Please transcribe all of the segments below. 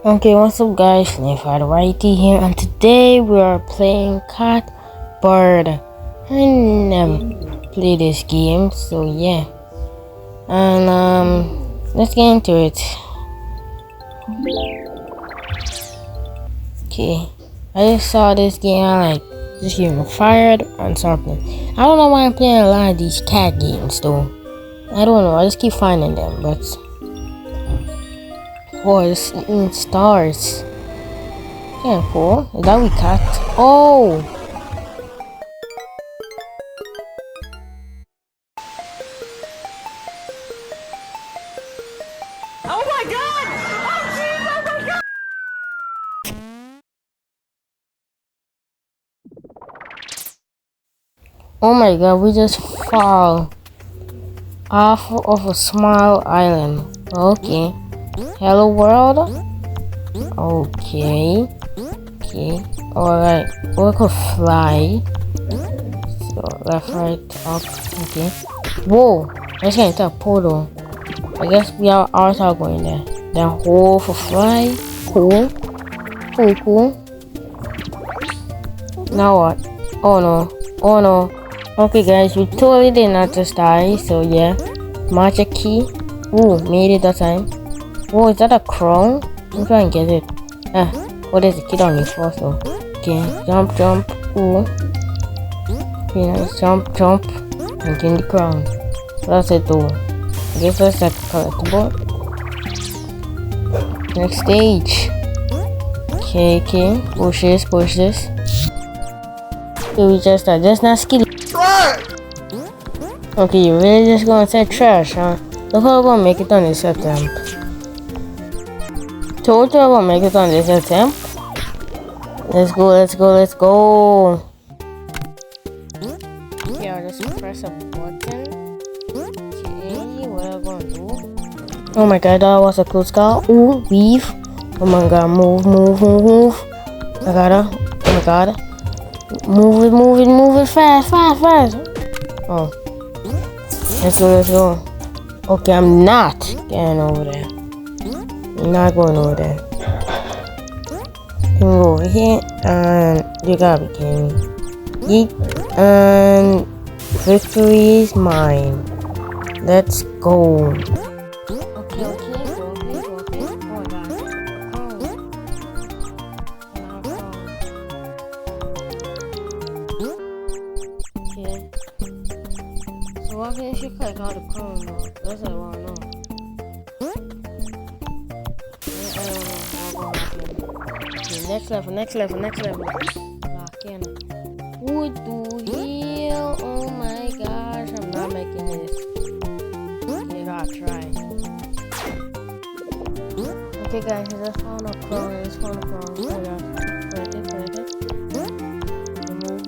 Okay, what's up guys, Snifad Whitey here, and today we are playing Cat Bird. I never played this game, so yeah. And let's get into it. Okay, I just saw this game, I like just getting fired and something. I don't know why I'm playing a lot of these cat games though. I don't know, I just keep finding them, but boy, it's eating stars. Yeah, cool. Is that we cat? Oh! Oh my god! Oh jeez, oh my god! Oh my god, we just fall off of a small island. Okay. Hello world? Okay. Okay. Alright. We could fly. So left, right, up. Okay. Whoa! Let's get into a portal. I guess we are also going there. Then hold for fly. Cool. Cool. Now what? Oh no. Oh no. Okay guys, we totally did not just die. So yeah. Magic key. Ooh, made it that time. Whoa, is that a crown? I'm trying to get it. Oh, there's a kid on the floor, so. Okay, jump. Ooh. Okay, nice. Jump. And get the crown. So that's it though. I guess that's like collectible. Next stage. Okay. Push this. Okay, we just not skilly. Okay, you really just gonna say trash, huh? Look how we're gonna make it on this attempt. Told you I'm gonna make it on this attempt. Let's go. Okay, I'll just press a button. Okay, what am I gonna do? Oh my god, that was a close call. Ooh, weave. Oh my god, move. I gotta. Oh my god. Move it fast. Oh. Let's go. Okay, I'm not getting over there. I'm not going over there. You can go over here and you gotta be kidding me. Yeet. And victory is mine. Let's go. Okay. Go. Oh my god. Okay. So why can't she click all the crown though? That's what I wanna know. Next level. Lock in. What the hell? Oh my gosh, I'm not making this. Okay, gotta try. Okay guys, I just found a crown. Oh yeah. Correct it. Move.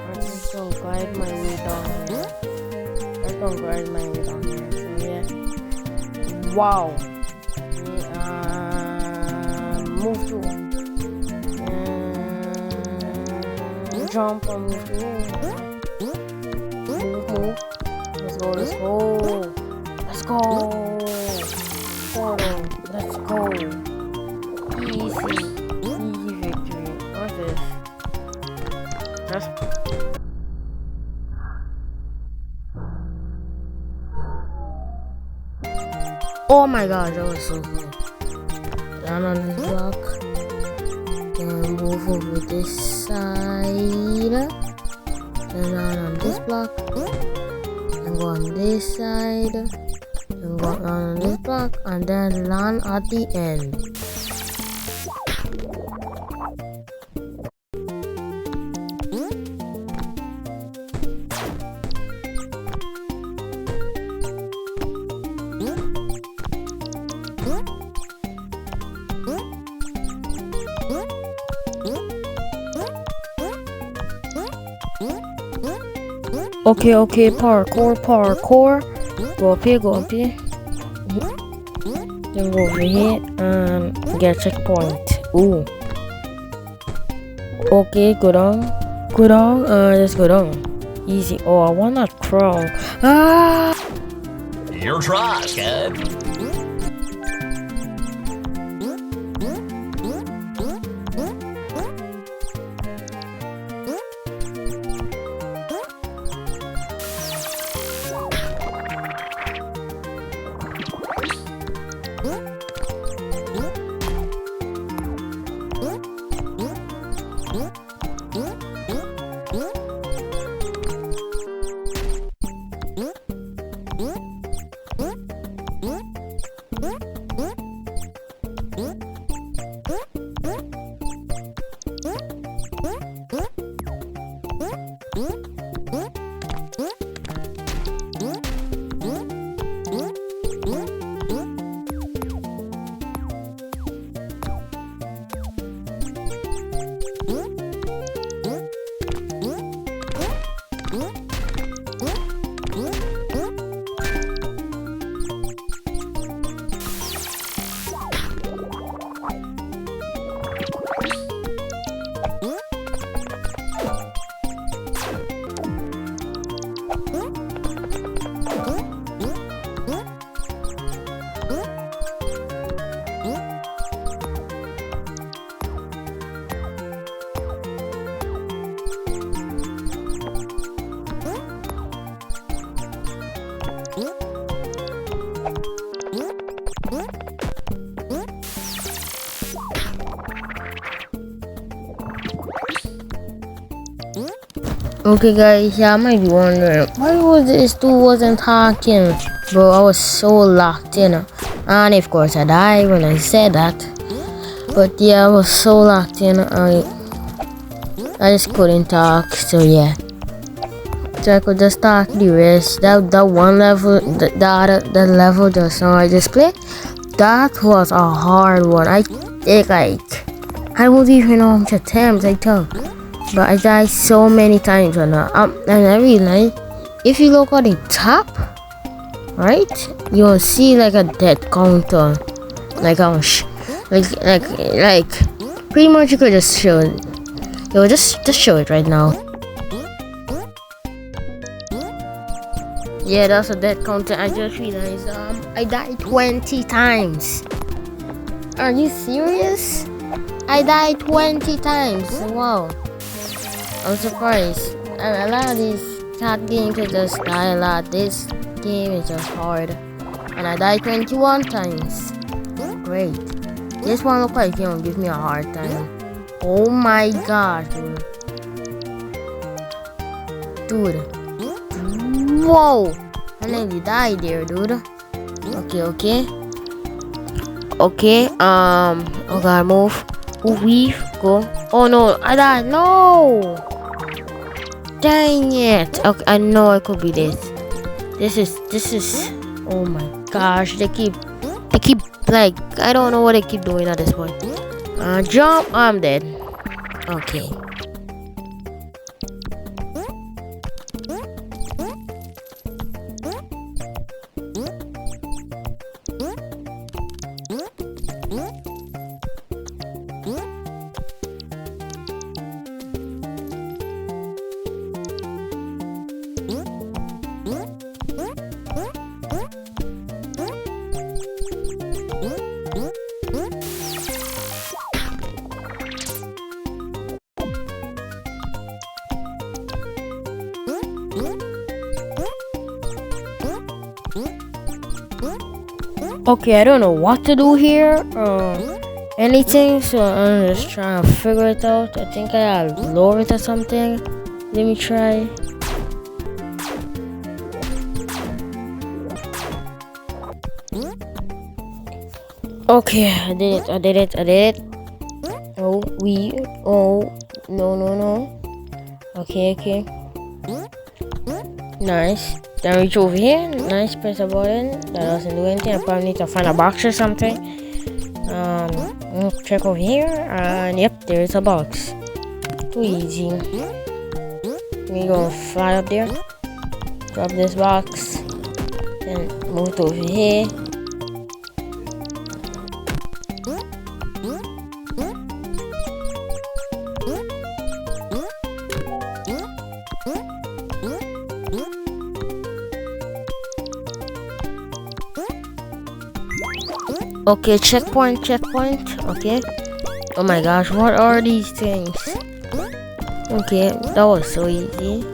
I'm just gonna glide my way down here. So yeah. Wow. Move to. Jump and move. Move. Let's go. Portal. Let's go. Easy victory. What's this? Oh my gosh, that was so cool. Down on this block. Then move over this side. Then down on this block. Then go on this side. Then go down on this block. And then land at the end. Okay, parkour. Go up here. Then go over here and get a checkpoint. Ooh. Okay, go down. Just go down. Easy. Oh, I want that crown. Ah! Your trash, kid. Okay guys, yeah, I might be wondering why was this dude wasn't talking, bro. I was so locked in, and of course I died when I said that, but yeah, I was so locked in. I just couldn't talk, so yeah, so I could just talk the rest. That one level, that level just now I just played, that was a hard one. I think I don't even know how much attempts I took, but I died so many times on that. And I realized if you look at the top, right, you'll see like a death counter, like like pretty much you could just show it. Yo, just show it right now. Yeah, that's a death counter. I just realized I died 20 times. Are you serious? I died 20 times. Wow. I'm surprised. A lot of these cat games are just die a lot. This game is just hard. And I died 21 times. Great. This one looks like gonna give me a hard time. Oh my god, dude. Whoa! I nearly died there, dude. Okay. Oh god, move. Weave, go. Oh no, I died. No! Dang it. Okay, I know I could be this. This is. Oh my gosh, they keep like, I don't know what they keep doing at this point. Jump. I'm dead. Okay. Okay, I don't know what to do here. Anything, so I'm just trying to figure it out. I think I gotta lower it or something. Let me try. Okay, I did it. Oh, no. Okay. Nice. Then reach over here. Nice, press a button. That doesn't do anything. I probably need to find a box or something. Check over here. And yep, there's a box. Too easy. We gonna fly up there. Drop this box. Then move to over here. Okay, checkpoint. Okay. Oh my gosh, what are these things? Okay, that was so easy.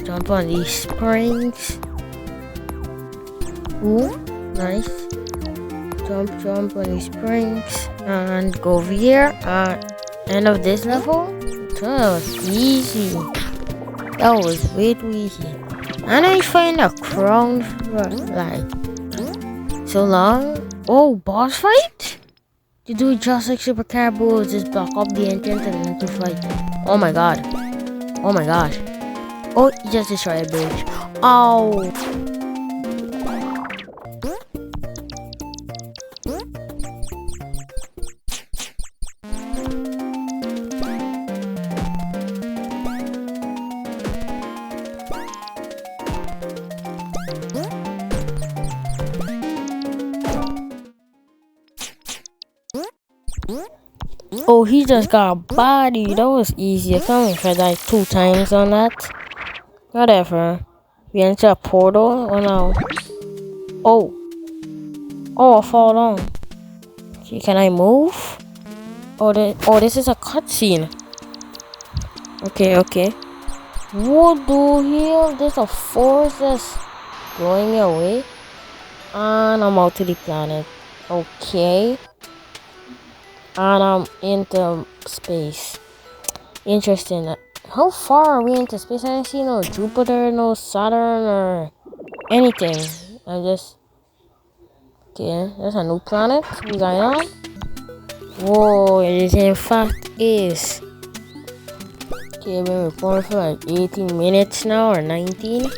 Jump on these springs. Ooh, nice. Jump on these springs and go over here. End of this level. That was easy. That was way too easy. And I find a crown for like so long. Oh, boss fight? To do just like Super Caribou, just block up the entrance and then to fight. Oh my god. Oh my gosh. Oh, you just destroyed a bridge. Oh. Oh, he just got a body. That was easy. I can't wait for like 2 times on that. Whatever. We enter a portal. Oh no. Oh. Oh, I fall down. Okay, can I move? Oh, this is a cutscene. Okay, okay. What the hell? There's a force that's blowing me away. And I'm out to the planet. Okay. And I'm into space. Interesting. How far are we into space? I don't see no Jupiter, no Saturn, or anything. I'm just... Okay, there's a new planet. What's going on? Whoa, it in fact is. Okay, I've been recording for like 18 minutes now, or 19.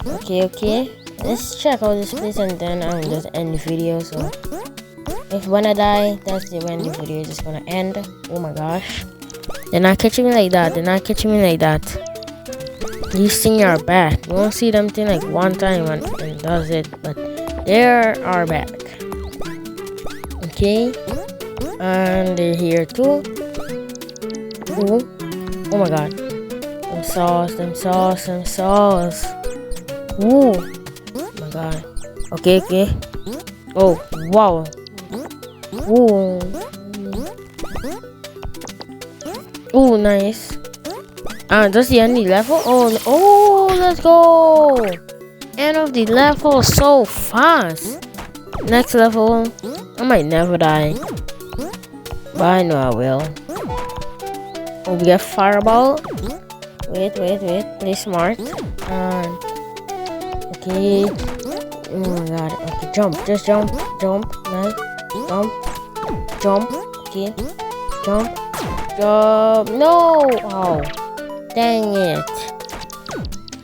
Okay, okay. Let's check out this place and then I'll just end the video. So if when I die, that's when the video is just gonna end. Oh my gosh. They're not catching me like that. They're not catching me like that. These things are back. You won't see them thing like one time and that's it. But they are back. Okay. And they're here too. Ooh. Oh my god. Them sauce, them sauce, them sauce. Ooh. Oh my god. Okay, okay. Oh, wow. Ooh. Ooh, nice. That's the end of the level. Oh, let's go. End of the level so fast. Next level, I might never die. But I know I will. Oh, we get fireball. Wait. Play smart. Okay. Oh my god. Okay, jump. Just jump. Nice. Jump. Okay. Jump. No! Oh. Dang it.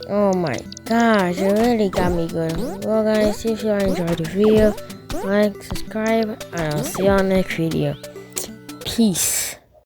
Oh my gosh. It really got me good. Well guys, if you enjoyed the video, like, subscribe, and I'll see you on the next video. Peace.